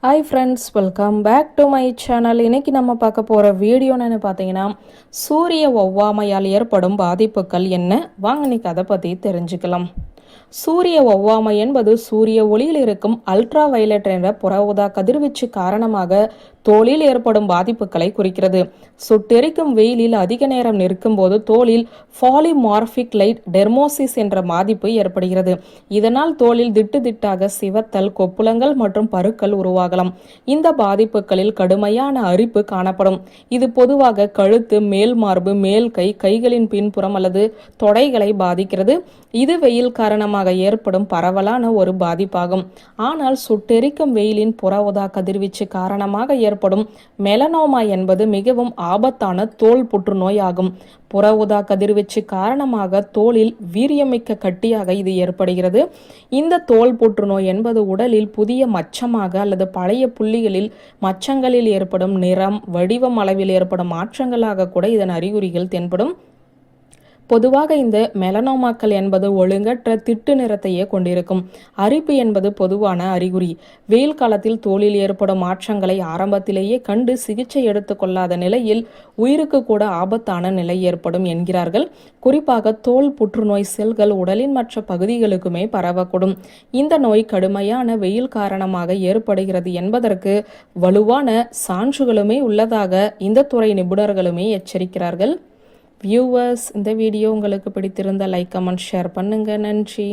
Hi friends, welcome back to my channel. இன்னைக்கு நம்ம பார்க்க போகிற வீடியோன்னு பார்த்தீங்கன்னா, சூரிய ஒவ்வாமையால் ஏற்படும் பாதிப்புகள் என்ன? வாங்க இன்னைக்கு அதை பற்றி தெரிஞ்சுக்கலாம். சூரிய ஒவ்வாமை என்பது சூரிய ஒளியில் இருக்கும் அல்ட்ரா வயலட் என்ற புற ஊதா கதிர்வீச்சு காரணமாக தோலில் ஏற்படும் பாதிப்புகளை குறிக்கிறது. சுட்டெரிக்கும் வெயிலில் அதிக நேரம் நிற்கும் போது தோலில் பாலிமார்பிக் லைட் டெர்மோசிஸ் என்ற பாதிப்பு ஏற்படுகிறது. இதனால் தோலில் திட்டு திட்டாக சிவத்தல், கொப்புளங்கள் மற்றும் பருக்கள் உருவாகலாம். இந்த பாதிப்புகளில் கடுமையான அரிப்பு காணப்படும். இது பொதுவாக கழுத்து, மேல் மார்பு, மேல் கை, கைகளின் பின்புறம் அல்லது தொடைகளை பாதிக்கிறது. இது வெயில் காரணமாக ஏற்படும் பரவலான ஒரு பாதிப்பாகும். ஆனால் சுட்டெரிக்கும் வெயிலின் புற ஊதா கதிர்வீச்சு காரணமாக ஏற்படும் மெலனோமா என்பது மிகவும் ஆபத்தான தோல் புற்றுநோய் ஆகும். புற ஊதா கதிர்வீச்சு காரணமாக தோலில் வீரியமிக்க கட்டியாக இது ஏற்படுகிறது. இந்த தோல் புற்றுநோய் என்பது உடலில் புதிய மச்சமாக அல்லது பழைய புள்ளிகளில் மச்சங்களில் ஏற்படும் நிறம், வடிவம், அளவில் ஏற்படும் மாற்றங்களாக கூட இதன் அறிகுறிகள் தென்படும். பொதுவாக இந்த மெலனோமாக்கள் என்பது ஒழுங்கற்ற திட்டு நிறத்தையே கொண்டிருக்கும். அரிப்பு என்பது பொதுவான அறிகுறி. வெயில் காலத்தில் தோலில் ஏற்படும் மாற்றங்களை ஆரம்பத்திலேயே கண்டு சிகிச்சை எடுத்துக்கொள்ளாத நிலையில் உயிருக்கு கூட ஆபத்தான நிலை ஏற்படும் என்கிறார்கள். குறிப்பாக தோல் புற்றுநோய் செல்கள் உடலின் மற்ற பகுதிகளுக்குமே பரவக்கூடும். இந்த நோய் கடுமையான வெயில் காரணமாக ஏற்படுகிறது என்பதற்கு வலுவான சான்றுகளுமே உள்ளதாக இந்த துறை நிபுணர்களுமே எச்சரிக்கிறார்கள். வியூவர்ஸ், இந்த வீடியோ உங்களுக்கு பிடித்திருந்தால் லைக், கமெண்ட், ஷேர் பண்ணுங்க. நன்றி.